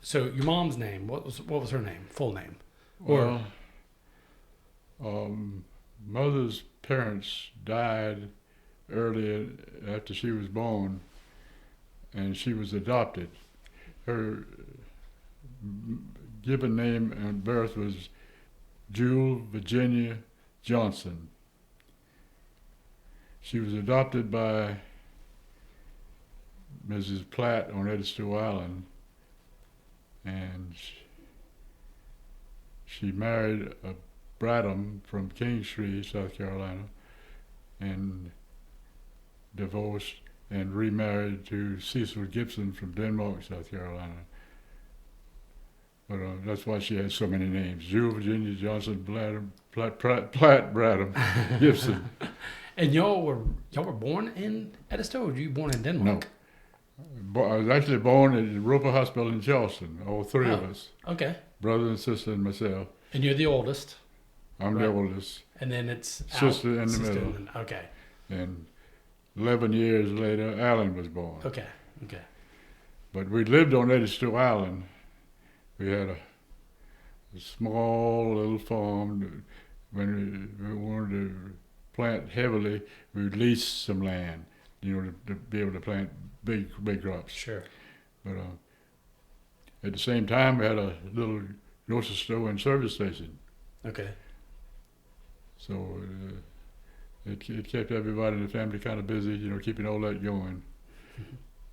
So your mom's name, what was her name, full name? Or Well, mother's parents died early after she was born, and she was adopted. Her given name at birth was Jewel Virginia Johnson. She was adopted by Mrs. Platt on Edisto Island, and she married a Bradham from Kingstree, South Carolina, and divorced and remarried to Cecil Gibson from Denmark, South Carolina. But that's why she has so many names: Jewel Virginia Johnson, Platt Bradham, Gibson. and y'all were born in Edisto, or were you born in Denmark? No, I was actually born at the Roper Hospital in Charleston. All three of us, Okay. brother and sister and myself. And you're the oldest. I'm Right. the oldest, And then it's sister in the sister middle. Okay. And 11 years later, Alan was born. Okay. Okay. But we lived on Edisto Island. We had a small little farm. When we wanted to plant heavily, we would lease some land, to be able to plant big crops. Sure. But at the same time, we had a little grocery store and service station. Okay. So it kept everybody in the family kind of busy, keeping all that going.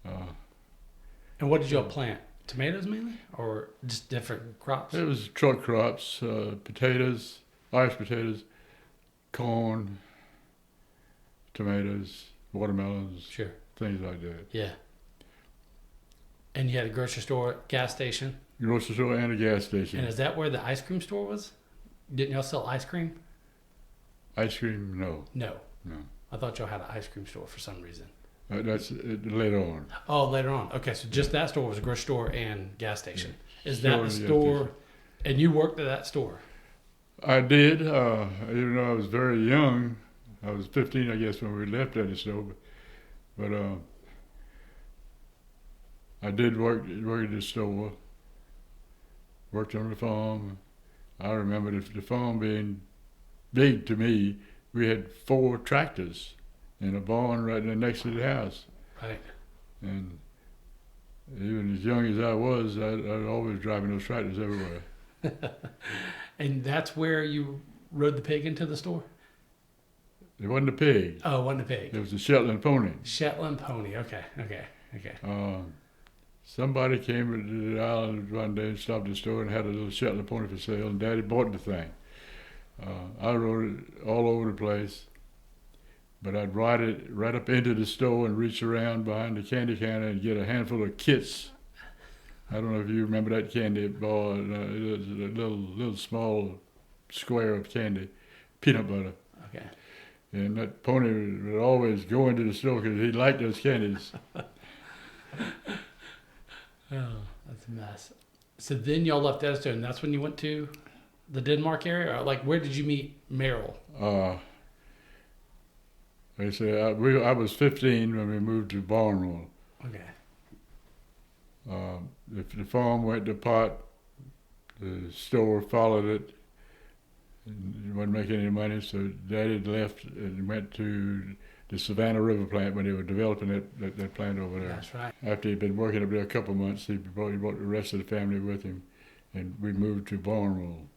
And what did y'all plant? Tomatoes mainly, or just different crops? It was truck crops, potatoes, Irish potatoes, corn, tomatoes, watermelons, Sure. things like that. Yeah. And you had a grocery store, gas station. Grocery store and a gas station. And is that where the ice cream store was? Didn't y'all sell ice cream? Ice cream, no. No. No. I thought y'all had an ice cream store for some reason. That's later on. Oh, later on. Okay, so just that store was a grocery store and gas station. Is Store that the and gas store? And you worked at that store? I did, even though I was very young. I was 15, I guess, when we left at the store. But I did work at the store, worked on the farm. I remember the farm being big to me. We had 4 tractors in a barn right there next to the house. Right. And even as young as I was, I'd always driving those tractors everywhere. And that's where you rode the pig into the store? It wasn't a pig. Oh, it wasn't a pig. It was a Shetland pony. Shetland pony. Okay. Somebody came to the island one day and stopped at the store and had a little Shetland pony for sale, and Daddy bought the thing. I rode it all over the place, but I'd ride it right up into the store and reach around behind the candy counter and get a handful of Kits. I don't know if you remember that candy bar. It was a little small square of candy, peanut butter. Okay. And that pony would always go into the store because he liked those candies. Oh, that's a mess. So then y'all left Edisto, and that's when you went to the Denmark area? Or like, where did you meet Meryl? They say I was 15 when we moved to Barnwell. Okay. The farm went to pot. The store followed it. And wasn't making any money, so Daddy left and went to the Savannah River plant when they were developing that plant over there. That's right. After he'd been working up there a couple of months, he brought the rest of the family with him, and we moved to Barnwell.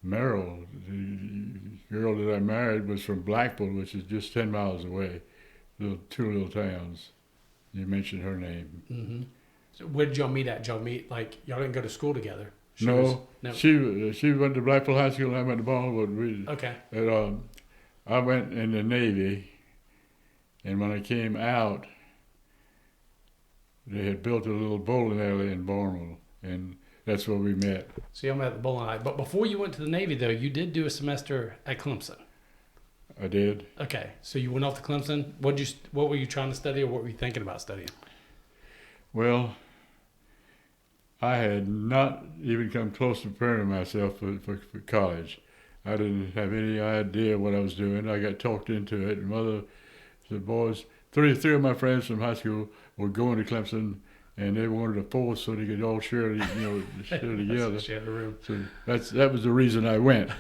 Meryl, the girl that I married, was from Blackpool, which is just 10 miles away. Two little towns. You mentioned her name. Mm-hmm. So where did y'all meet at? Did y'all meet, like, y'all didn't go to school together? No. She went to Blackpool High School and I went to Barnwell. Okay. I went in the Navy, and when I came out, they had built a little bowling alley in Barnwell, and that's where we met. So y'all met at the bowling alley. But before you went to the Navy, though, you did do a semester at Clemson. I did. Okay. So you went off to Clemson. What were you trying to study, or what were you thinking about studying? Well, I had not even come close to preparing myself for college. I didn't have any idea what I was doing. I got talked into it. And Mother said, boys, three of my friends from high school were going to Clemson. and they wanted a fourth so they could all share, share together. Share the room. So that was the reason I went,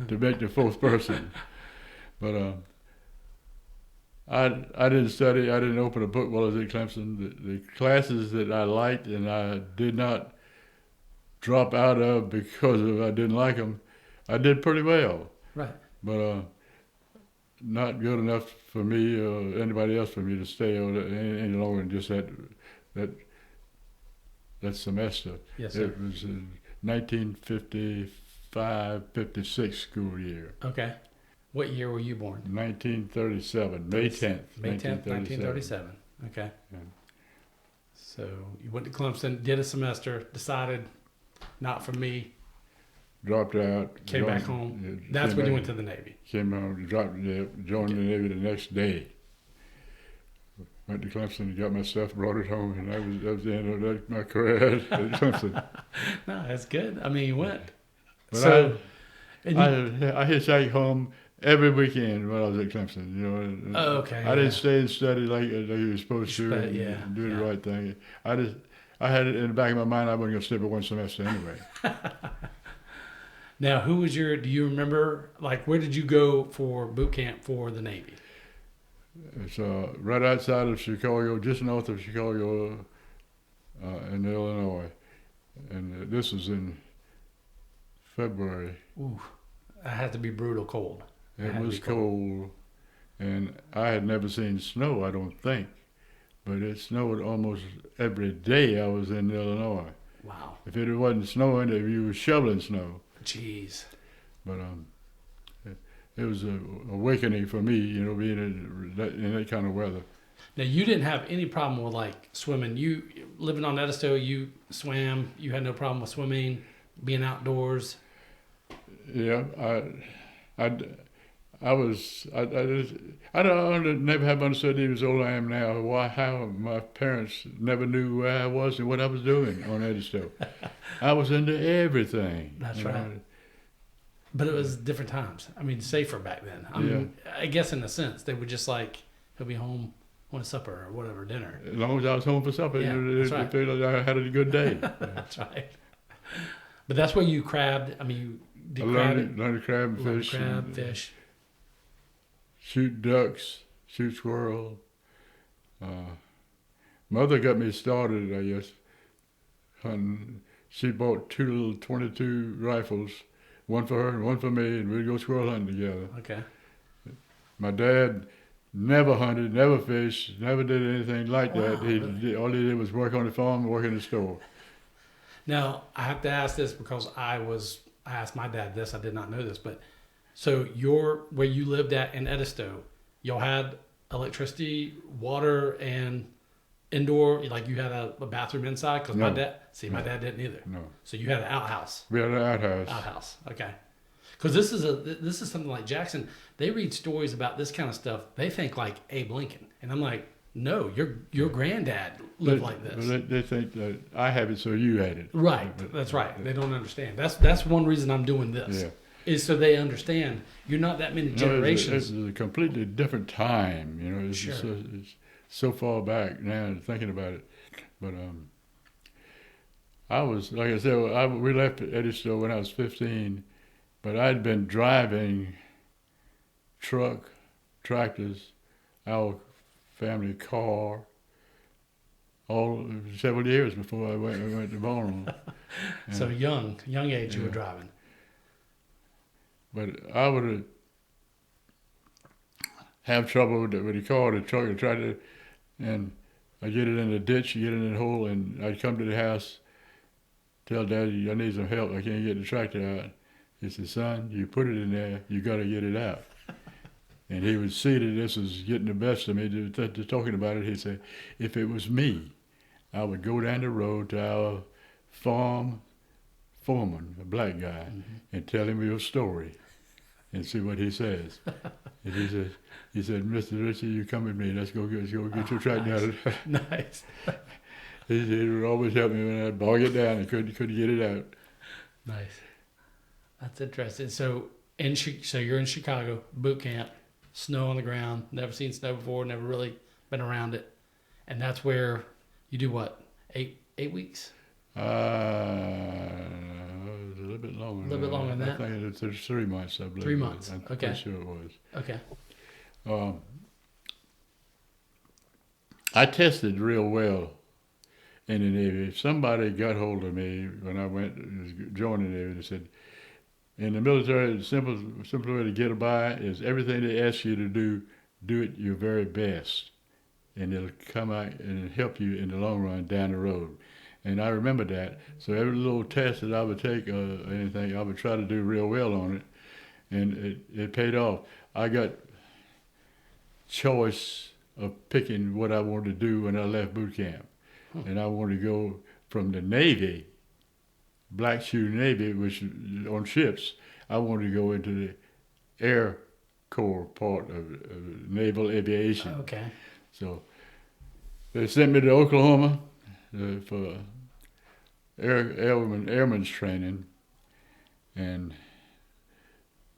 to make the fourth person. But I didn't study. I didn't open a book while I was at Clemson. The classes that I liked and I did not drop out of because I didn't like them, I did pretty well. Right. But not good enough for me or anybody else for me to stay on any longer than just that semester. Yes, sir. It was 1955-56 school year. Okay. What year were you born? 1937, May 10th. May 10th, 1937. Okay. Yeah. So you went to Clemson, did a semester, decided not for me, Dropped out. came back home. That's when you went to the Navy. Came home, joined the Navy the next day. Went to Clemson and got my stuff, brought it home, and that was the end of my career at Clemson. No, that's good. I mean, you went. But So, I hitchhiked home every weekend when I was at Clemson. Oh, okay. I didn't stay and study like you were supposed to Yeah, do the right thing. I had it in the back of my mind I wasn't going to stay for one semester anyway. Now, do you remember, like, where did you go for boot camp for the Navy? It's right outside of Chicago, just north of Chicago in Illinois. And this was in February. Ooh, that had to be brutal cold. It was cold, and I had never seen snow, I don't think. But it snowed almost every day I was in Illinois. Wow. If it wasn't snowing, if you were shoveling snow. Jeez. But it was an awakening for me, being in that kind of weather. Now, you didn't have any problem with, like, swimming. You, living on Edisto, you swam. You had no problem with swimming, being outdoors. Yeah, I never have understood even as old as I am now how my parents never knew where I was and what I was doing on Edisto. I was into everything. That's right. But it was different times. I mean, safer back then. I mean, I guess in a sense, they were just like, he'll be home on supper or whatever, dinner. As long as I was home for supper, that's right. it felt like I had a good day. That's right. But that's where you crabbed. I mean, you did learned to crab and fish. Crab, fish. Shoot ducks, shoot squirrel. Mother got me started, I guess, hunting. She bought 2 little .22 rifles, one for her and one for me, and we'd go squirrel hunting together. Okay. My dad never hunted, never fished, never did anything like that. Really? All he did was work on the farm and work in the store. Now, I have to ask this because I asked my dad this, I did not know this, but so where you lived at in Edisto, y'all had electricity, water, and indoor, like you had a bathroom inside? Because my dad didn't either. No. So you had an outhouse. We had an outhouse. Outhouse, okay. Because this is something like Jackson. They read stories about this kind of stuff. They think like Abe Lincoln, and I'm like, no, your granddad lived like this. They think that I have it, so you had it. Right, that's right. They don't understand. That's one reason I'm doing this. Yeah. Is so they understand you're not that many generations. It's a completely different time, It's, Sure. it's so far back now thinking about it. But I was, like I said, we left Edisto when I was 15, but I'd been driving tractors, our family car, several years before I went to Baltimore. So young age you were driving. But I would have trouble with the car, the truck, the tractor, and I get it in the ditch, get it in the hole, and I'd come to the house, tell Daddy, I need some help, I can't get the tractor out. He said, son, you put it in there, you got to get it out. And he would see that this was getting the best of me, to talking about it. He said, if it was me, I would go down the road to our farm foreman, a black guy, and tell him your story and see what he says. And he said, Mr. Ritchie, you come with me. Let's go get your tractor out. Nice. He would always help me when I'd bog it down and couldn't get it out. Nice. That's interesting. So you're in Chicago, boot camp, snow on the ground, never seen snow before, never really been around it. And that's where you do what? 8 weeks? It was a little bit longer. A little bit longer than that? I think it's 3 months, I believe. 3 months. I'm Okay. pretty sure it was. Okay. I tested real well in the Navy. If somebody got hold of me when I joined the Navy, they said, in the military, the simple way to get by is everything they ask you to do it your very best. And it'll come out and help you in the long run down the road. And I remember that. So every little test that I would take or anything, I would try to do real well on it. And it paid off. I got choice of picking what I wanted to do when I left boot camp. And I wanted to go from the Navy, Black Shoe Navy, which on ships, I wanted to go into the Air Corps part of naval aviation. Okay. So they sent me to Oklahoma for airman's training, and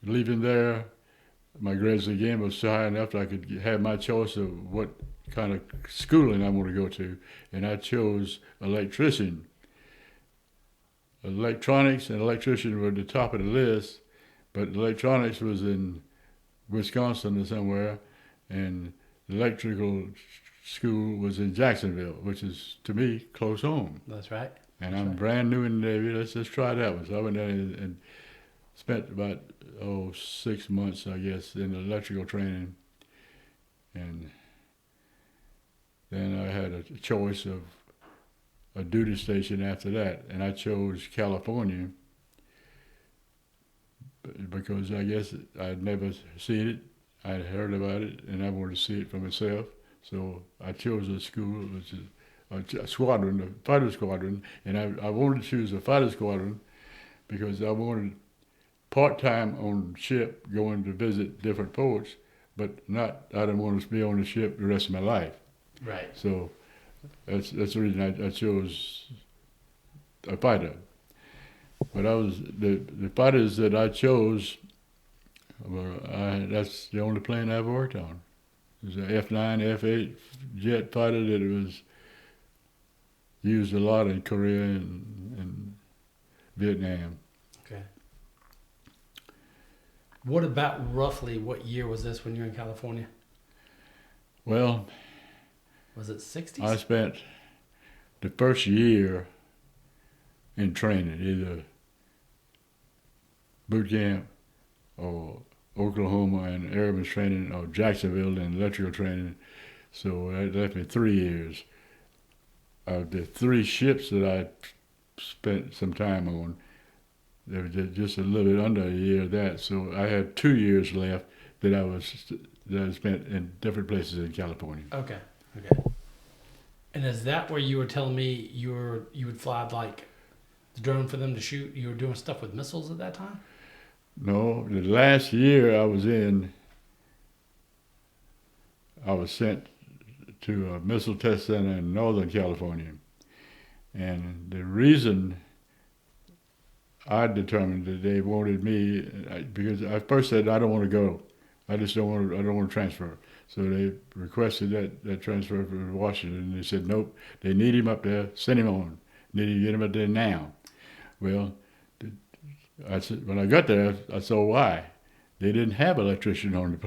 leaving there, my grades again was so high enough that I could have my choice of what kind of schooling I want to go to, and I chose electrician. Electronics and electrician were at the top of the list, but electronics was in Wisconsin or somewhere, and electrical school was in Jacksonville, which is, to me, close home. That's right. And I'm brand new in the Navy. Let's just try that one. So I went down and spent about 6 months, I guess, in electrical training. And then I had a choice of a duty station after that, and I chose California because I guess I'd never seen it. I'd heard about it, and I wanted to see it for myself. So I chose a school, which is a squadron, a fighter squadron, and I wanted to choose a fighter squadron because I wanted part-time on ship going to visit different ports, but I didn't want to be on the ship the rest of my life. Right. So that's the reason I chose a fighter. But I was the fighters that I chose that's the only plane I ever worked on. It was an F-9, F-8 jet fighter that was used a lot in Korea and Vietnam. Okay. What about roughly what year was this when you were in California? Well, was it 60s? I spent the first year in training, either boot camp or Oklahoma and airman's training or Jacksonville and electrical training. So that left me 3 years. Of the 3 ships that I spent some time on, there was just a little bit under a year of that. So I had 2 years left that I spent in different places in California. Okay. Okay. And is that where you were telling me you would fly like the drone for them to shoot? You were doing stuff with missiles at that time? No, the last year I was in, I was sent to a missile test center in Northern California. And the reason I determined that they wanted me, because I first said I don't want to go. I don't want to transfer. So they requested that transfer for Washington, and they said, nope, they need him up there, send him on. Need to get him up there now. Well, I said, when I got there, I saw why. They didn't have electrician on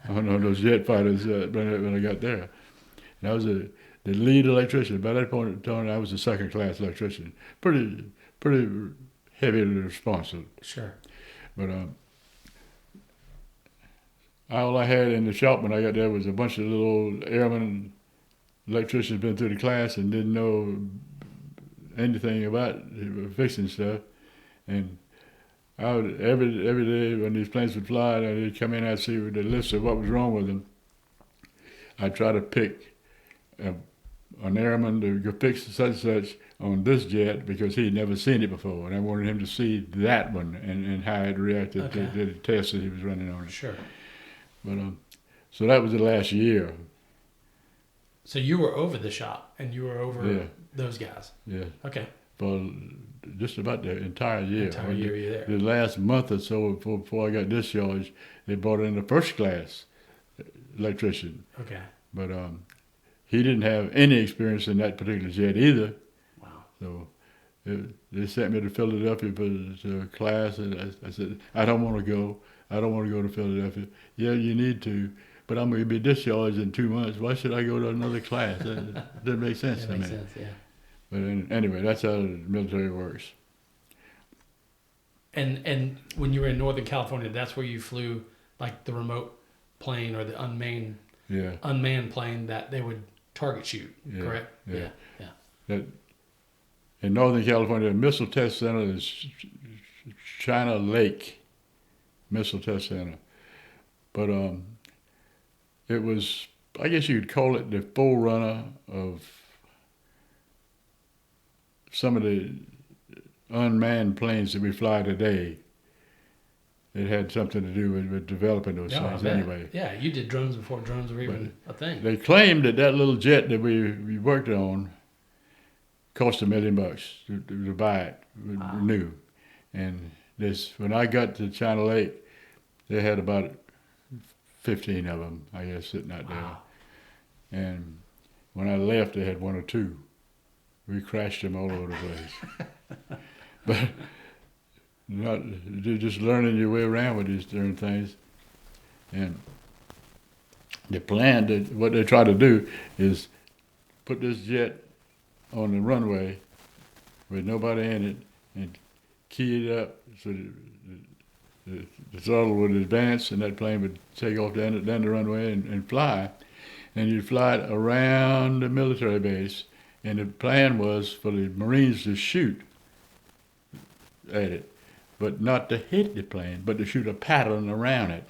on those jet fighters when I got there. And I was the lead electrician. By that point in time, I was a second-class electrician. Pretty heavy responsible. Sure. But all I had in the shop when I got there was a bunch of little airmen, electricians been through the class and didn't know anything about fixing stuff. And I would, every day when these planes would fly, they'd come in, I'd see the list of what was wrong with them. I'd try to pick an airman to go fix such and such on this jet because he'd never seen it before, and I wanted him to see that one and how it reacted to the test that he was running on it. Sure. But so that was the last year. So you were over the shop, and you were over those guys. Yeah. Okay. For just about the entire year. Entire year you're there. The last month or so before I got discharged, they brought in a first class electrician. Okay. But he didn't have any experience in that particular jet either. Wow. So they sent me to Philadelphia for the class, and I said, I don't want to go. I don't want to go to Philadelphia. Yeah, you need to, but I'm going to be discharged in 2 months. Why should I go to another class? That doesn't make sense to me. Makes sense, yeah. But anyway, that's how the military works. And when you were in Northern California, that's where you flew like the remote plane or the unmanned plane that they would target shoot, correct? Yeah. Yeah. In Northern California, the missile test center is China Lake Missile Test Center. But it was, I guess you could call it the forerunner of some of the unmanned planes that we fly today. It had something to do with developing those things anyway. Yeah, you did drones before drones were even a thing. They claimed that little jet that we worked on cost $1 million to buy it, new. And when I got to China Lake, they had about 15 of them, I guess, sitting out there. Wow. And when I left, they had 1 or 2. We crashed them all over the place. But just learning your way around with these different things. And the plan, what they try to do is put this jet on the runway with nobody in it and key it up so the throttle would advance and that plane would take off down the runway and fly. And you'd fly it around the military base. And the plan was for the Marines to shoot at it, but not to hit the plane, but to shoot a pattern around it.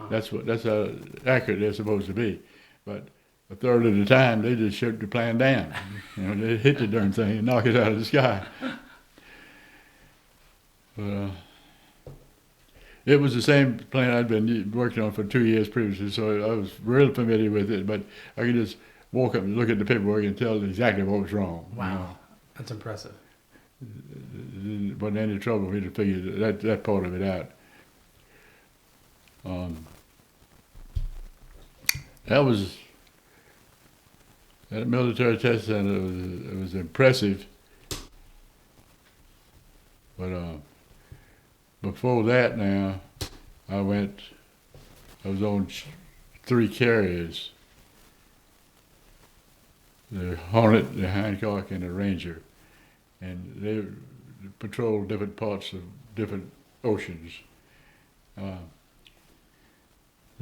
That's how accurate they're supposed to be. But a third of the time, they just shoot the plane down. They hit the darn thing and knock it out of the sky. But it was the same plane I'd been working on for 2 years previously, so I was real familiar with it. But I could just walk up and look at the paperwork and tell exactly what was wrong. Wow, that's impressive. It wasn't any trouble for me to figure that part of it out. That military test center was impressive. But before that now, I was on 3 carriers. The Hornet, the Hancock, and the Ranger. And they patrolled different parts of different oceans. The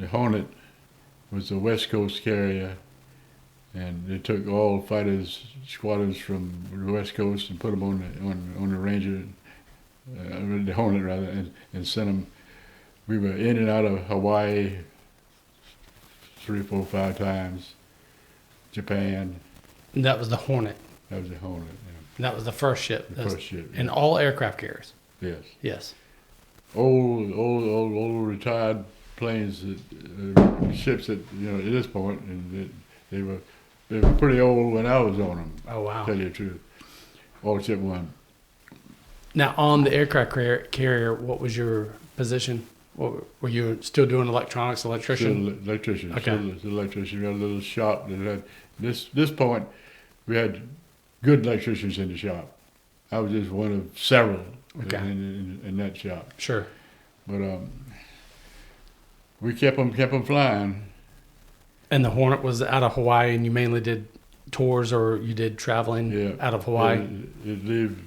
Hornet was a West Coast carrier, and they took all fighters squadrons from the West Coast and put them on the Ranger, the Hornet rather, and sent them. We were in and out of Hawaii 3, 4, 5 times. Japan. And that was the Hornet. That was the Hornet. Yeah. And that was the first ship. The first ship. And all aircraft carriers. Yes. Yes. Old retired planes, ships that at this point, and they were pretty old when I was on them. Oh wow! To tell you the truth, all except one. Now on the aircraft carrier, what was your position? Were you still doing electronics, electrician? Still electrician. Okay. Still electrician. We had a little shop that had this point. We had good electricians in the shop. I was just one of several in that shop. Sure. But we kept them flying. And the Hornet was out of Hawaii, and you mainly did tours, or you did traveling out of Hawaii? You'd leave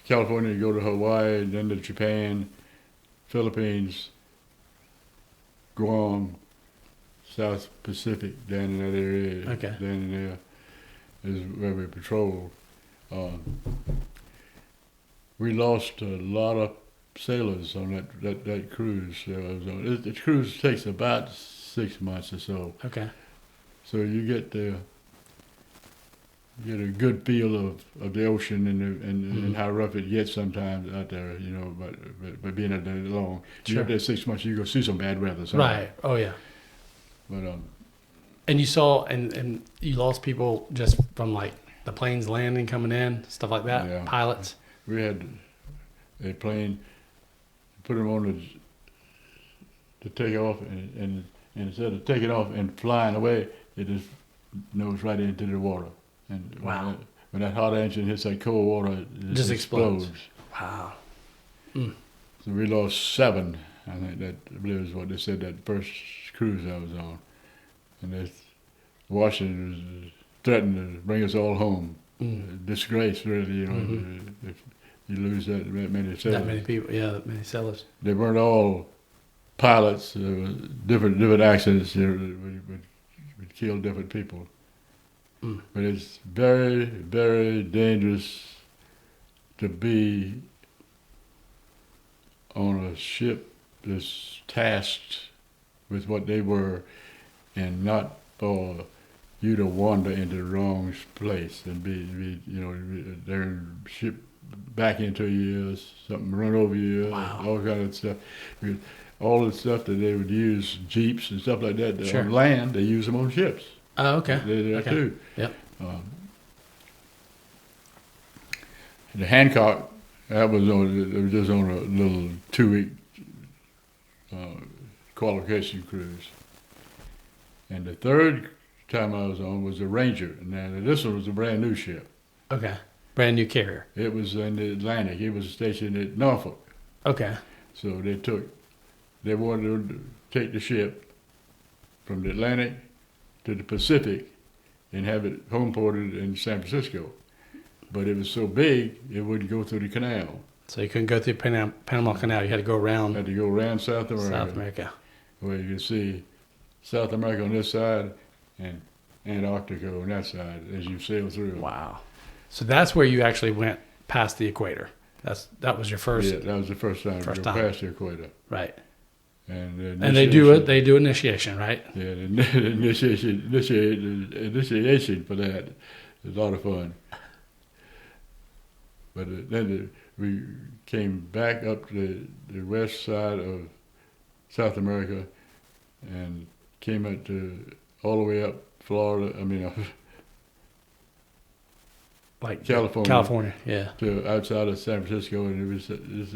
California, go to Hawaii, then to Japan, Philippines, Guam, South Pacific, down in that area. Okay. Down in there is where we patrolled. We lost a lot of sailors on that cruise that I was on. The cruise takes about 6 months or so. Okay. So you get a good feel of the ocean and how rough it gets sometimes out there, by being out there long. Sure. You get there 6 months, you go see some bad weather. Right. Oh yeah. But and you saw and you lost people just from like the planes landing, coming in, stuff like that. Yeah. Pilots. We had a plane, put them on to take off, and instead of taking off and flying away, it just nose right into the water. And Wow. when that hot engine hits that cold water, it Just explodes. explodes. Wow. So we lost 7. I believe is what they said that first cruise I was on. And Washington was threatened to bring us all home. Disgrace, really, you know, if you lose that many sailors. That many people, yeah, that many sailors. They weren't all pilots. There were different accidents that would kill different people. But it's very, very dangerous to be on a ship that's tasked with what they were, and not for you to wander into the wrong place and be you know, their ship back into you, something run over you, Wow. all kind of stuff. All the stuff that they would use, jeeps and stuff like that, Sure. on land, they use them on ships. Oh, okay. They're there Okay. too. Yep. The Hancock, it was just on a little 2-week qualification cruise. And the third time I was on was the Ranger. Now this one was a brand new ship. Okay. Brand new carrier. It was in the Atlantic. It was stationed at Norfolk. Okay. So they wanted to take the ship from the Atlantic to the Pacific and have it home ported in San Francisco. But it was so big, it wouldn't go through the canal. So you couldn't go through Panama Canal. You had to go around Had to go around South America. South America. Where you can see South America on this side and Antarctica on that side as you sail through. Wow. So that's where you actually went past the equator. That was your first. Yeah, that was the first time First to go time. past the equator. Right. And And they do initiation, right? Yeah, the initiation for that is a lot of fun. But then we came back up to the west side of South America and came up all the way up Florida. Like California. California, yeah. To outside of San Francisco, and it was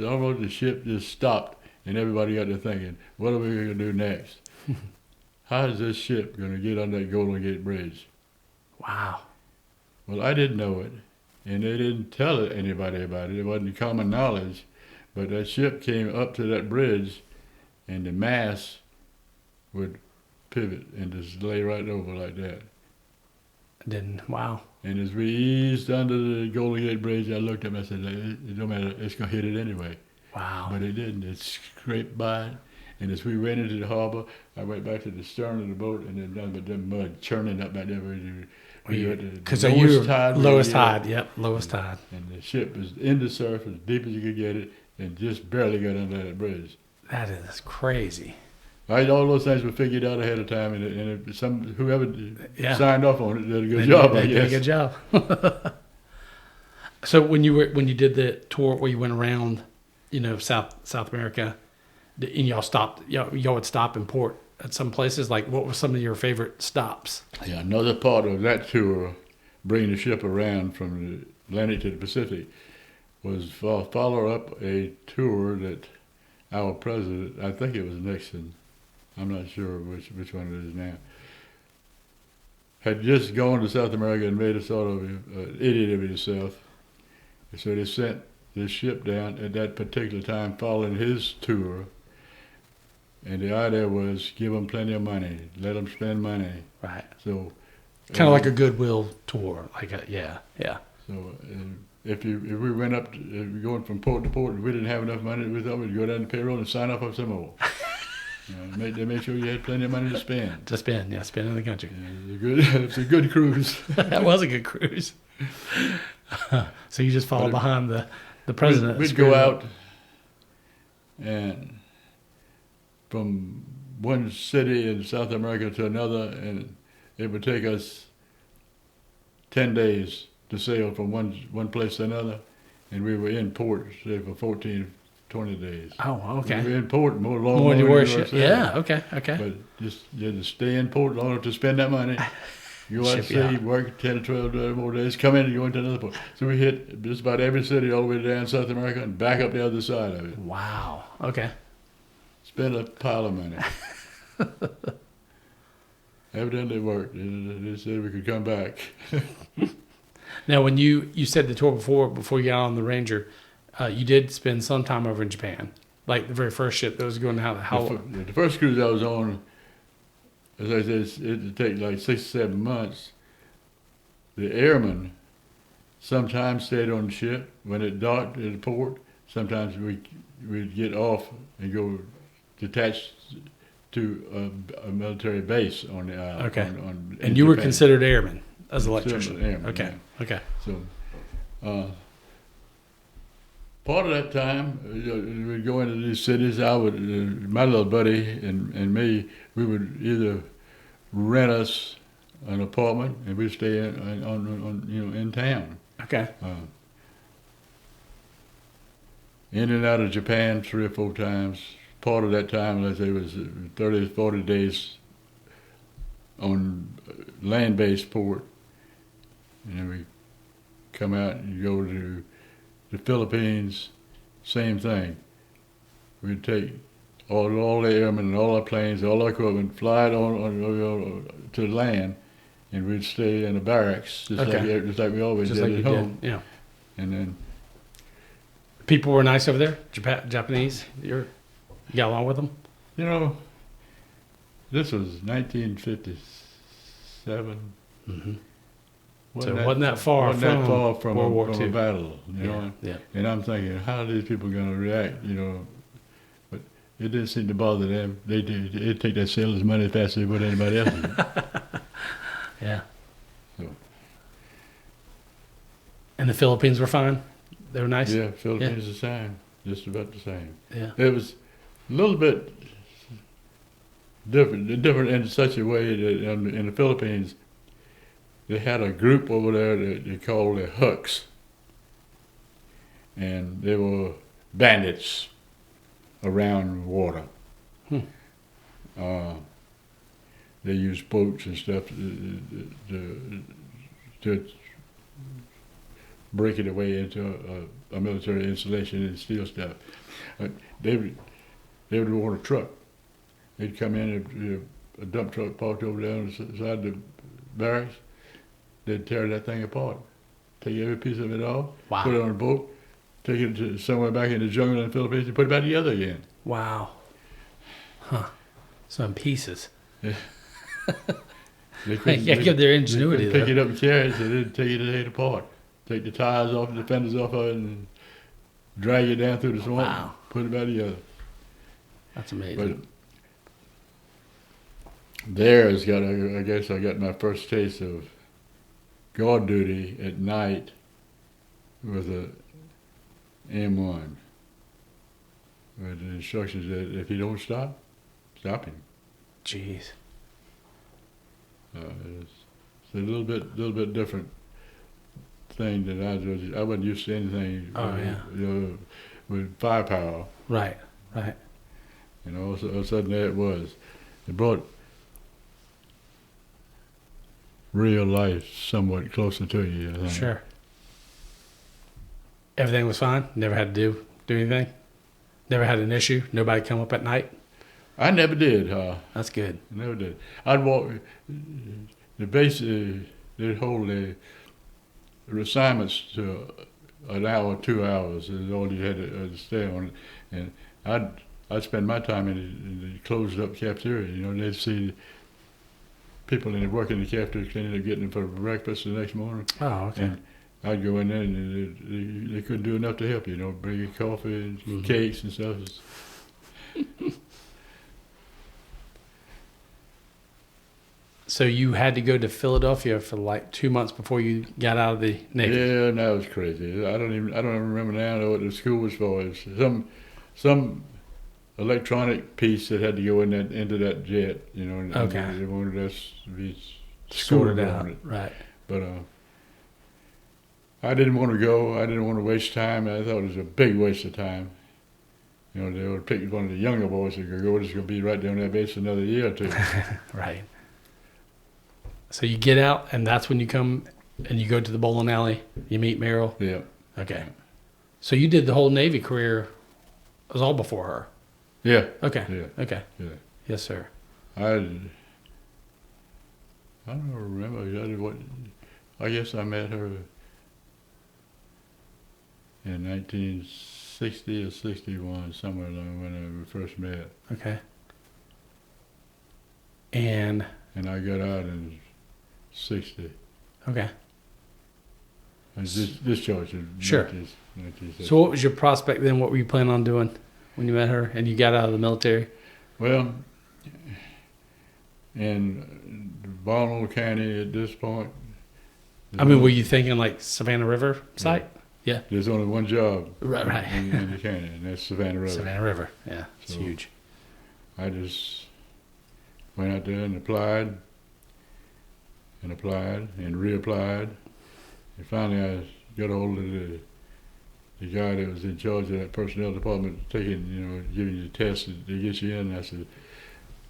almost the ship just stopped, and everybody got to thinking, what are we going to do next? How is this ship going to get on that Golden Gate Bridge? Wow. Well, I didn't know it, and they didn't tell anybody about it. It wasn't common knowledge, but that ship came up to that bridge, and the mast would pivot and just lay right over like that. Wow. And as we eased under the Golden Gate Bridge, I looked at him and I said, it don't matter, it's going to hit it anyway. Wow. But it didn't. It scraped by it. And as we ran into the harbor, I went back to the stern of the boat, and then nothing but that mud churning up back there. Because lowest tide. Lowest tide, yep, lowest tide. And the ship was in the surf as deep as you could get it, and just barely got under that bridge. That is crazy. All those things were figured out ahead of time, and whoever signed off on it did a good job. They did a good job. So when you did the tour where you went around, South America, and y'all stopped, y'all would stop in port at some places. Like, what were some of your favorite stops? Yeah, another part of that tour, bringing the ship around from the Atlantic to the Pacific, was follow up a tour that our president, I think it was Nixon, I'm not sure which one it is now, had just gone to South America and made a sort of an idiot of himself. So they sent this ship down at that particular time following his tour. And the idea was give them plenty of money, let them spend money. Right. So kind of like a goodwill tour. Yeah. So if we went up, going from port to port, and we didn't have enough money, we thought we'd go down to payroll and sign up for some more. They made sure you had plenty of money to spend. Spend in the country. Yeah, it's a good cruise. That was a good cruise. So you just follow behind the president. We'd go out, and from one city in South America to another, and it would take us 10 days to sail from one place to another, and we were in port, say, for 14, 20 days. Oh, okay. We were in port more than you were ship. Yeah, okay. But you had to stay in port long enough to spend that money. You go out to sea, work 10 or 12 more days, come in and go into another port. So we hit just about every city all the way down South America and back up the other side of it. Wow. Okay. Spent a pile of money. Evidently it worked. They said we could come back. Now, when you said the tour before you got on the Ranger, you did spend some time over in Japan, like the very first ship that was going out. The first cruise I was on, as I said, it would take like 6 or 7 months. The airmen sometimes stayed on the ship when it docked at the port. Sometimes we'd get off and go detached to a military base on the island. Okay. And you were considered airman as an Considered electrician. airman, Okay. yeah. Okay. So, part of that time, we'd go into these cities. My little buddy and me, we would either rent us an apartment and we'd stay in town. Okay. In and out of Japan 3 or 4 times. Part of that time, let's say, was 30 or 40 days on land-based port. And then we come out and go to the Philippines, same thing. We'd take all the airmen and all our planes, all our equipment, fly it on to land, and we'd stay in the barracks, just like we always Just did like at you home. did. Yeah. And then People were nice over there. Japanese. You got along with them. This was 1957. Mm-hmm. So it wasn't that far from World War II. A battle, Yeah. And I'm thinking, how are these people going to react, But it didn't seem to bother them. They'd take that sailor's money as fast as they would anybody else. Yeah. So. And the Philippines were fine. They were nice. Yeah, Philippines the same, just about the same. Yeah. It was a little bit different in such a way that in the Philippines, they had a group over there that they called the Hooks. And they were bandits around water. They used boats and stuff to break it away into a military installation and steal stuff. They would want a truck. They'd come in, a dump truck parked over there on the side of the barracks. They'd tear that thing apart, take every piece of it off, put it on a boat, take it to somewhere back in the jungle in the Philippines, and put it back together again. Wow. Huh. So in pieces. Yeah. They give their ingenuity. They pick it up and carry it, so they'd take it apart. Take the tires off, the fenders off of it, and drag it down through the swamp, put it back together. That's amazing. But there's I guess I got my first taste of guard duty at night with a M1. With the instructions that if you don't stop him. Jeez. It's a little bit different thing that I wasn't used to anything. With firepower. Right. All of a sudden there it was. It brought real life somewhat closer to you, I think. Sure. Everything was fine? Never had to do anything? Never had an issue? Nobody come up at night? I never did. That's good. I never did. I'd walk, the base, they'd hold the assignments to an hour, 2 hours is all you had to stay on. And I'd spend my time in the closed up cafeteria. They'd see people in working in the cafeteria cleaning up, getting them for breakfast the next morning. Oh, okay. And I'd go in there and they couldn't do enough to help you, bring you coffee and cakes and stuff. So you had to go to Philadelphia for like 2 months before you got out of the Navy? Yeah, that was crazy. I don't even remember now what the school was for. It was some electronic piece that had to go into that jet, and okay. They wanted us to be Sorted schooled out, on it. right. But I didn't want to go. I didn't want to waste time. I thought it was a big waste of time. They would pick one of the younger boys that could go. It's going to be right down that base another year or two. Right. So you get out, and that's when you come and you go to the bowling alley. You meet Meryl. Yeah. Okay. So you did the whole Navy career. It was all before her. Yeah. Okay. Yeah. Okay. Yeah. Yes, sir. I I don't remember exactly what. I guess I met her in 1960 or 61, somewhere along when we first met. Okay. And I got out in 60. okay. I was discharged in Sure. 1960. So what was your prospect then? What were you planning on doing when you met her and you got out of the military? Well, in Baltimore County at this point. I mean, were you thinking like Savannah River site? Yeah. There's only one job Right. in the county, and that's Savannah River. Savannah River. Yeah. It's So- huge. I just went out there and applied and reapplied. And finally I got a hold of the guy that was in charge of that personnel department giving you the test to get you in. And I said,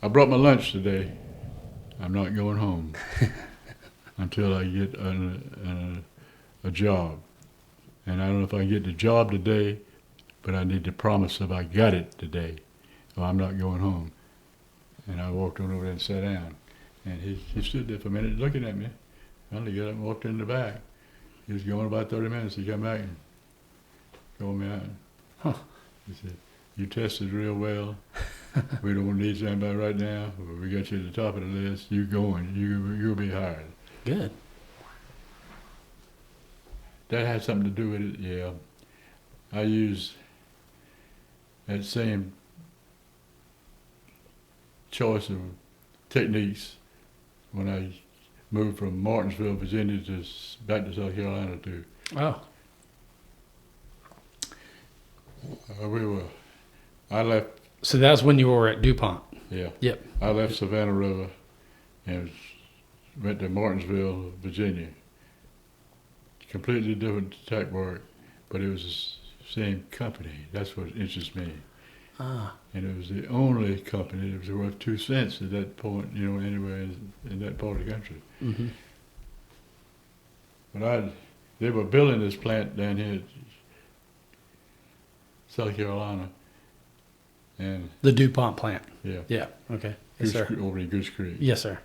I brought my lunch today. I'm not going home until I get a job. And I don't know if I can get the job today, but I need to promise if I got it today, or I'm not going home. And I walked on over there and sat down. And he stood there for a minute looking at me. Finally got up and walked in the back. He was going about 30 minutes. He come back and called me out. Huh. He said, you tested real well. We don't need anybody right now. We got you at the top of the list. You going. You'll be hired. Good. That had something to do with it, yeah. I used that same choice of techniques when I moved from Martinsville, Virginia, back to South Carolina too. Oh. I left. So that's when you were at DuPont. Yeah. Yep. I left Savannah River and went to Martinsville, Virginia. Completely different type work, but it was the same company. That's what interests me. Ah. And it was the only company that was worth 2 cents at that point, anywhere in that part of the country. Mm-hmm. But they were building this plant down here in South Carolina. And The DuPont plant. yeah. Yeah. Okay. Yes, sir. Over in Goose Creek. Yes, sir.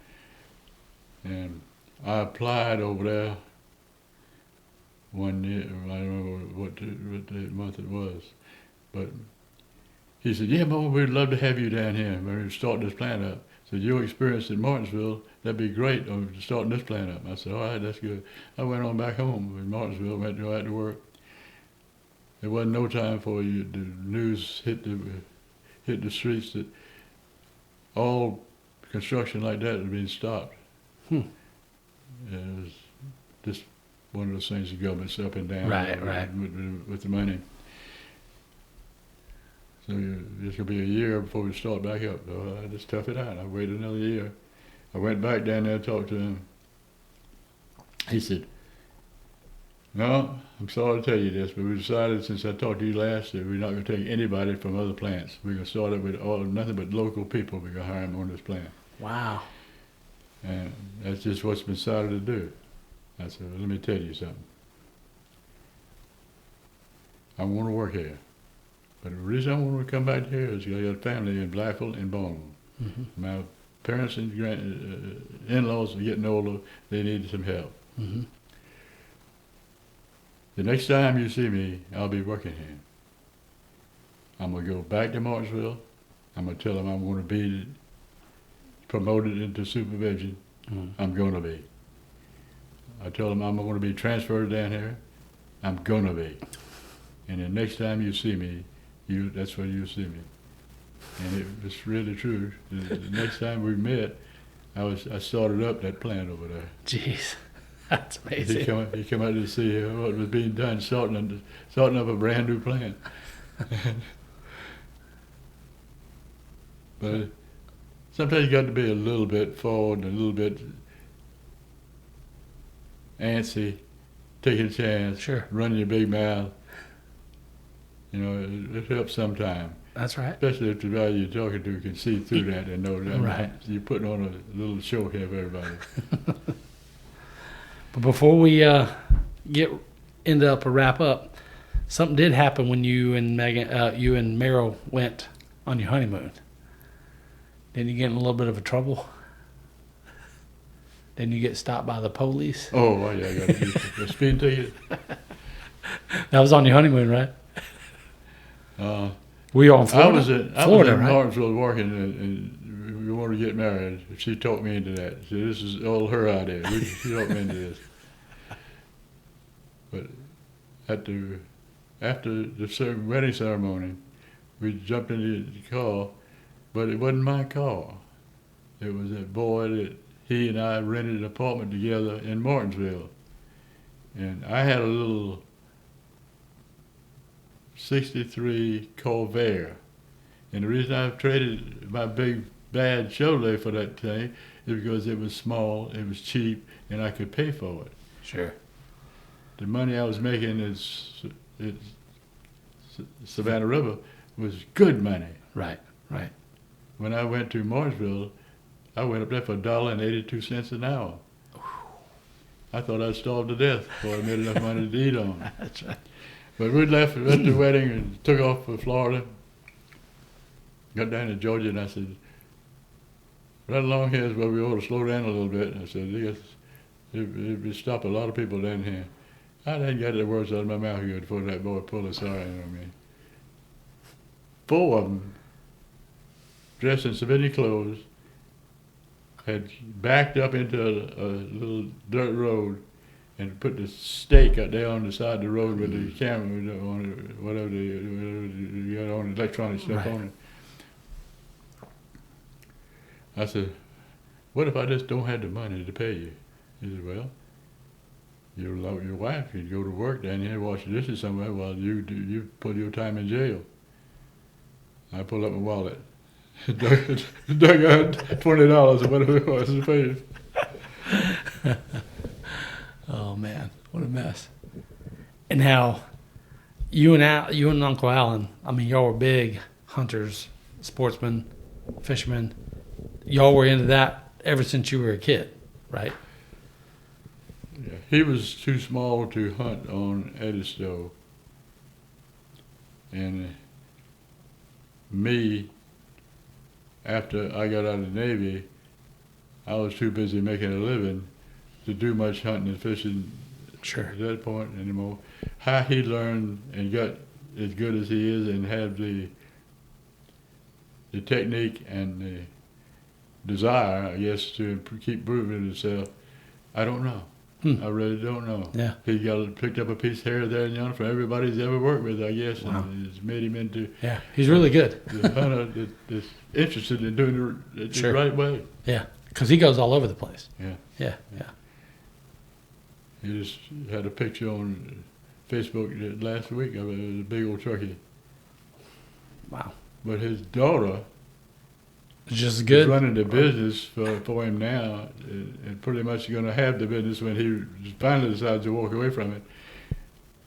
And I applied over there one year. I don't remember what the month it was. But he said, yeah, Mo, we'd love to have you down here when we start this plant up. He said, your experience in Martinsville, that'd be great starting this plant up. I said, all right, that's good. I went on back home in Martinsville, went right to work. There wasn't no time for you. The news hit the streets that all construction like that had been stopped. Hmm. It was just one of those things the government's up and down Right. with the money. So it's going to be a year before we start back up. So I just tough it out. I waited another year. I went back down there and talked to him. He said, no, I'm sorry to tell you this, but we decided since I talked to you last that we're not going to take anybody from other plants. We're going to start it with nothing but local people. We're going to hire them on this plant. Wow. And that's just what's been decided to do. I said, well, let me tell you something. I want to work here. But the reason I want to come back here is because I got a family in Blackville and Baltimore. Mm-hmm. My parents and in-laws are getting older. They need some help. Mm-hmm. The next time you see me, I'll be working here. I'm going to go back to Martinsville. I'm going to tell them I'm going to be promoted into supervision. Mm-hmm. I'm going to be. I tell them I'm going to be transferred down here. I'm going to be. And the next time you see me, that's when you'll see me. And it was really true. The next time we met, I started up that plant over there. Jeez. That's amazing. He came out to see what was being done, starting up a brand new plant. But sometimes you got to be a little bit forward and a little bit antsy, taking a chance, Sure. running your big mouth. It helps sometimes. That's right. Especially if the guy you're talking to can see through that and know that Right. you're putting on a little show here for everybody. But before we end up or wrap up, something did happen when you and Meryl went on your honeymoon. Didn't you get in a little bit of a trouble? Then you get stopped by the police. Oh, well, yeah, I got a speeding ticket. That was on your honeymoon, right? Were you on Florida? I was in Martinsville working, and we wanted to get married. She talked me into that. So this is all her idea. She talked me into this. But after the wedding ceremony, we jumped into the car, but it wasn't my car. It was a boy that he and I rented an apartment together in Martinsville. And I had a little 63 Corvair. And the reason I've traded my big bad Chevrolet for that thing is because it was small, it was cheap, and I could pay for it. Sure. The money I was making at Savannah River was good money. Right. When I went to Martinsville, I went up there for $1.82 an hour. I thought I'd starve to death before I made enough money to eat on. That's right. But we left the wedding and took off for Florida. Got down to Georgia, and I said, right along here is where we ought to slow down a little bit. I said, it would stop a lot of people down here. I didn't get the words out of my mouth good before that boy pulled a siren on me. 4 of them, dressed in civilian clothes, had backed up into a little dirt road and put the stake out there on the side of the road with the camera on it, whatever you got on electronic stuff on it. I said, what if I just don't have the money to pay you? He said, well, your wife could go to work down here and wash the dishes somewhere while you put your time in jail. I pulled up my wallet. Doug had $20 or whatever it was to pay. Oh man, what a mess! And how you and Uncle Alan, I mean, y'all were big hunters, sportsmen, fishermen. Y'all were into that ever since you were a kid, right? Yeah, he was too small to hunt on Edisto, and me. After I got out of the Navy, I was too busy making a living to do much hunting and fishing at that point anymore. How he learned and got as good as he is and have the technique and the desire, I guess, to keep proving himself, I don't know. I really don't know. Yeah. He picked up a piece here, there, and yonder from everybody he's ever worked with, I guess, wow. and it's made him into... Yeah, he's really good. The hunter that's interested in doing it the right way. Yeah, because he goes all over the place. Yeah. Yeah. He just had a picture on Facebook last week of a big old turkey. Wow. But his daughter... Just good. He's running the business for him now, and pretty much going to have the business when he finally decides to walk away from it.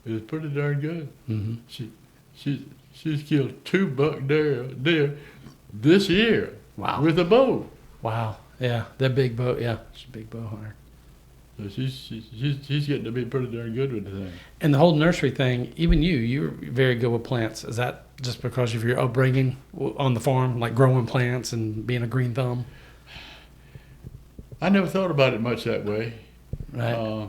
It's pretty darn good. Mm-hmm. She's killed 2 buck deer this year. Wow. With a bow. Wow. Yeah, that big bow. Yeah, she's a big bow hunter. So she's getting to be pretty darn good with the thing. And the whole nursery thing, even you're very good with plants. Is that just because of your upbringing on the farm, like growing plants and being a green thumb? I never thought about it much that way. Right.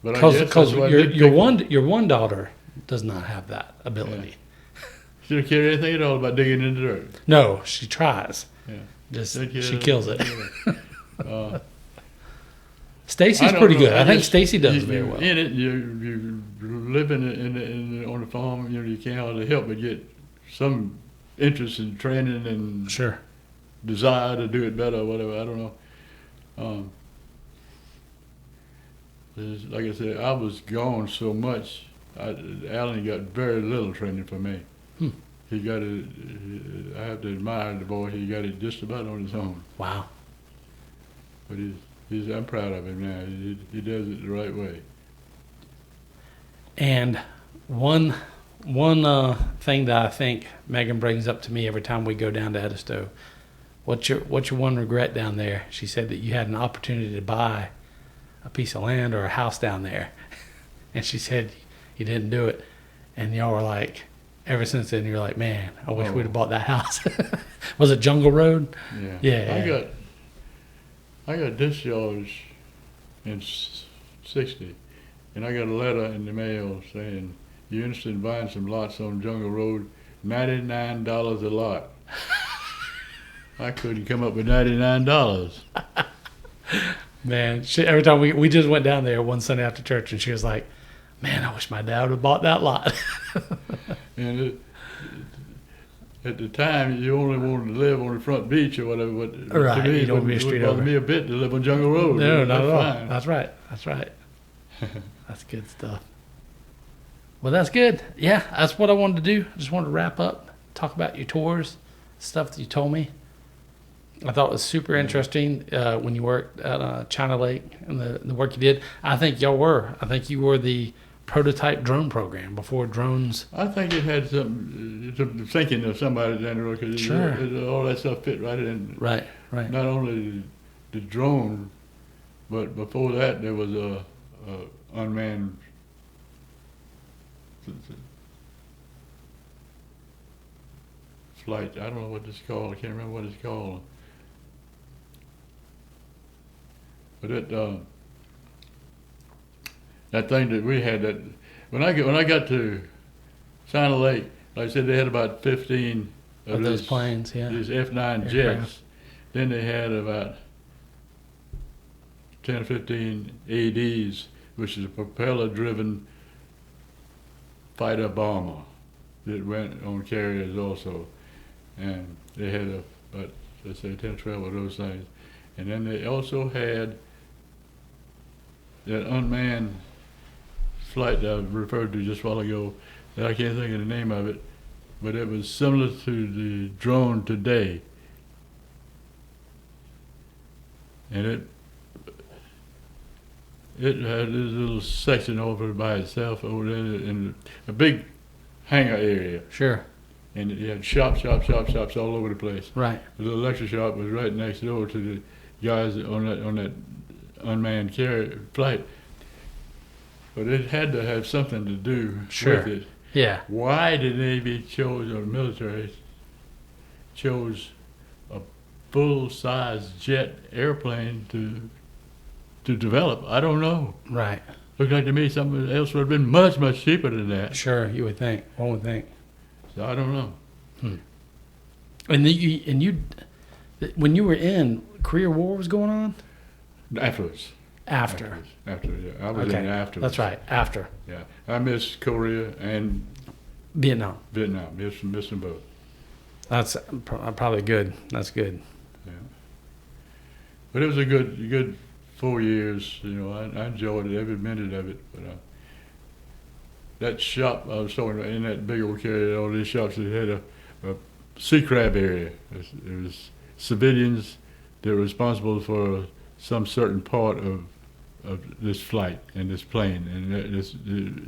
But because your one daughter does not have that ability. Yeah. She don't care anything at all about digging in the dirt. No, she tries. Yeah. She kills it. Stacy's pretty good. I think Stacy does very well. In it, you living in on the farm. You can't hardly help but get some interest in training and desire to do it better or whatever. I don't know. Like I said, I was gone so much. Alan got very little training for me. He got it. I have to admire the boy. He got it just about on his own. Wow. But I'm proud of him now. He does it the right way. And one thing that I think Megan brings up to me every time we go down to Edisto, what's your one regret down there? She said that you had an opportunity to buy a piece of land or a house down there, and she said you didn't do it. And y'all were like, ever since then, you're like, man, I wish we'd have bought that house. Was it Jungle Road? Yeah. I got discharged in '60, and I got a letter in the mail saying, "You interested in buying some lots on Jungle Road? $99 a lot." I couldn't come up with $99. Man, every time we just went down there one Sunday after church, and she was like, "Man, I wish my dad would have bought that lot." And at the time, you only wanted to live on the front beach or whatever. But Right, to me, you don't it be a street wouldn't bother over. me a bit to live on Jungle Road. No, not That's at all. fine. That's right. That's right. That's good stuff. Well, that's good. Yeah, that's what I wanted to do. I just wanted to wrap up, talk about your tours, stuff that you told me. I thought it was super interesting when you worked at China Lake and the work you did. I think you were the prototype drone program before drones. I think it had some thinking of somebody down the road because Sure. all that stuff fit right in. Right. Not only the drone, but before that there was a unmanned flight. I don't know what it's called. I can't remember what it's called. But that thing that we had, that when I got to China Lake, like I said, they had about 15 Of those planes, yeah. these F-9 Aircraft. jets. Then they had about 10 or 15 ADs, which is a propeller-driven fighter bomber that went on carriers also. And they had about, let's say, 10 or 12 of those things. And then they also had that unmanned flight that I referred to just a while ago, that I can't think of the name of it, but it was similar to the drone today. And it had this little section over by itself over there in a big hangar area. Sure. And it had shops all over the place. Right. The little lecture shop was right next door to the guys on that unmanned carrier flight. But it had to have something to do Sure. with it. Yeah. Why the Navy chose, or the military chose, a full-size jet airplane to develop? I don't know. Right. Looked like to me something else would have been much, much cheaper than that. Sure. You would think. One would think. So I don't know. And you, when you were in, Korea War was going on. Afterwards. After. Yeah. I was in afterwards. That's right. After Yeah. I missed Korea and Vietnam. Missed them both. That's probably good. That's good. Yeah. But it was a good 4 years. You know, I enjoyed it, every minute of it. But that shop I was talking about, in that big old carrier, all these shops, they had a sea crab area. It was civilians that were responsible for some certain part of this flight and this plane and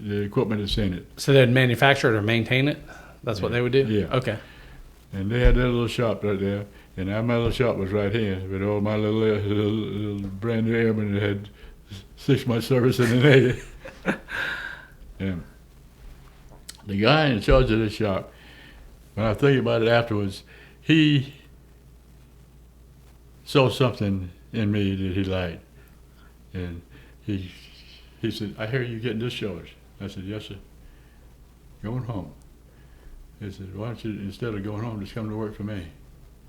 the equipment that's in it. So they'd manufacture it or maintain it? That's what they would do? Yeah. Okay. And they had that little shop right there, and my little shop was right here with all my little brand new airmen that had 6 months service in the Navy. And the guy in charge of this shop, when I think about it afterwards, he saw something in me that he liked. And he said, "I hear you getting discharged." I said, "Yes, sir. Going home." He said, "Why don't you, instead of going home, just come to work for me?"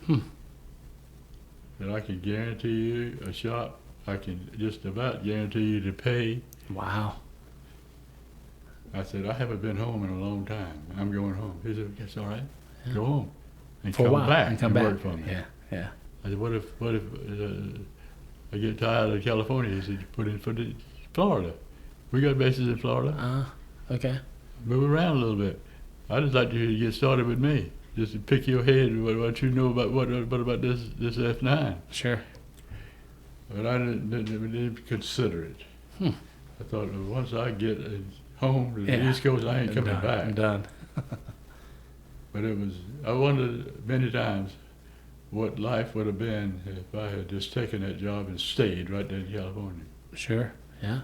And I can guarantee you a shop. I can just about guarantee you the pay. Wow. I said, "I haven't been home in a long time. I'm going home." He said, "That's all right. Go home and For a come while. back And come and back. work for me." Yeah. I said, "What if I get tired of California?" He said, "Put in for Florida. We got bases in Florida. Okay. Move around a little bit. I just like you to get started with me, just to pick your head what you know about what about this F9." Sure. But I didn't consider it. I thought, well, once I get home to the East Coast, I ain't coming back. I'm done. But I wondered many times what life would have been if I had just taken that job and stayed right there in California. Sure. Yeah.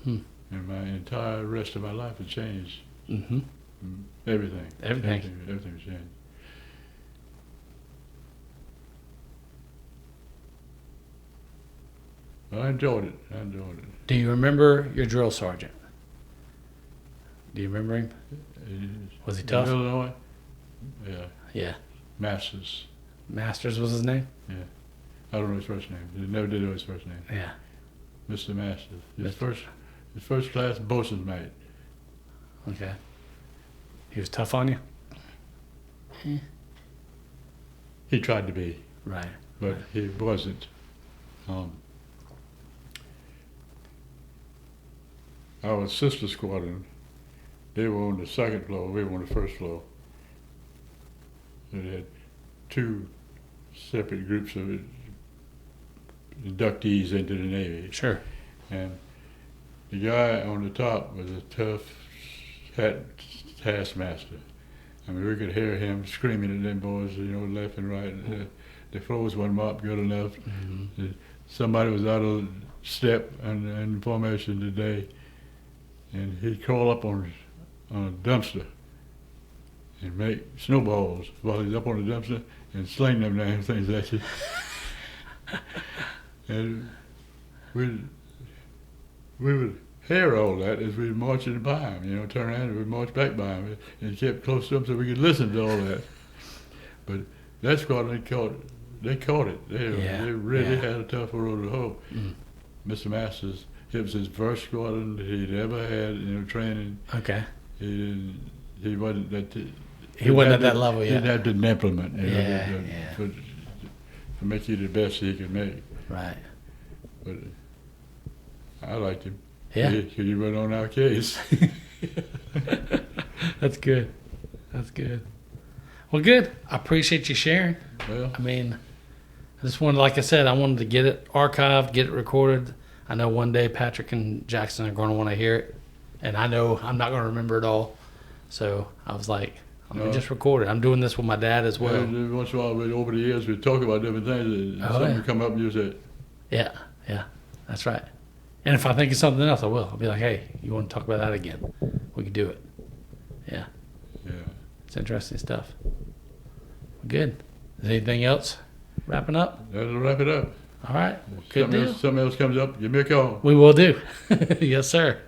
And my entire rest of my life had changed. Mm-hmm. Everything Everything. changed. I enjoyed it. Do you remember your drill sergeant? Do you remember him? Was he tough? In Illinois? Yeah. Yeah. Masters. Masters was his name? Yeah. I don't know his first name. He never did know his first name. Yeah. Mr. Masters. His first class bosun's mate. Okay. He was tough on you? He tried to be, Right. but he wasn't. Our sister squadron, they were on the second floor, we were on the first floor. They had two separate groups of inductees into the Navy. Sure. And the guy on the top was a tough taskmaster. I mean, we could hear him screaming at them boys, left and right. The floors wasn't mopped good enough. Mm-hmm. Somebody was out of step in formation today, and he'd crawl up on a dumpster and make snowballs while he's up on the dumpster and sling them damn things at you. And we would hear all that as we marched by him, turn around and we'd march back by him and kept close to him so we could listen to all that. But that squad, they caught it. They really had a tough road to hoe. Mm. Mr. Masters, it was his first squadron that he'd ever had, training. Okay. He wasn't that. He wasn't at that level yet. He didn't have the implement, Yeah. to make you the best he could make. Right. But I liked him. Yeah. He went on our case. That's good. That's good. Well, good. I appreciate you sharing. Well, I mean, I just wanted, like I said, I wanted to get it archived, get it recorded. I know one day Patrick and Jackson are going to want to hear it, and I know I'm not going to remember it all. So I was like, I'm going to just record it. I'm doing this with my dad as well. Once in a while, over the years, we talk about different things. Something would come up and you say, Yeah, that's right. And if I think of something else, I will. I'll be like, hey, you want to talk about that again? We can do it. Yeah. yeah. It's interesting stuff. Good. Is anything else? Wrapping up? That'll wrap it up. All right. Good deal. Something else comes up, give me a call. We will do. Yes, sir.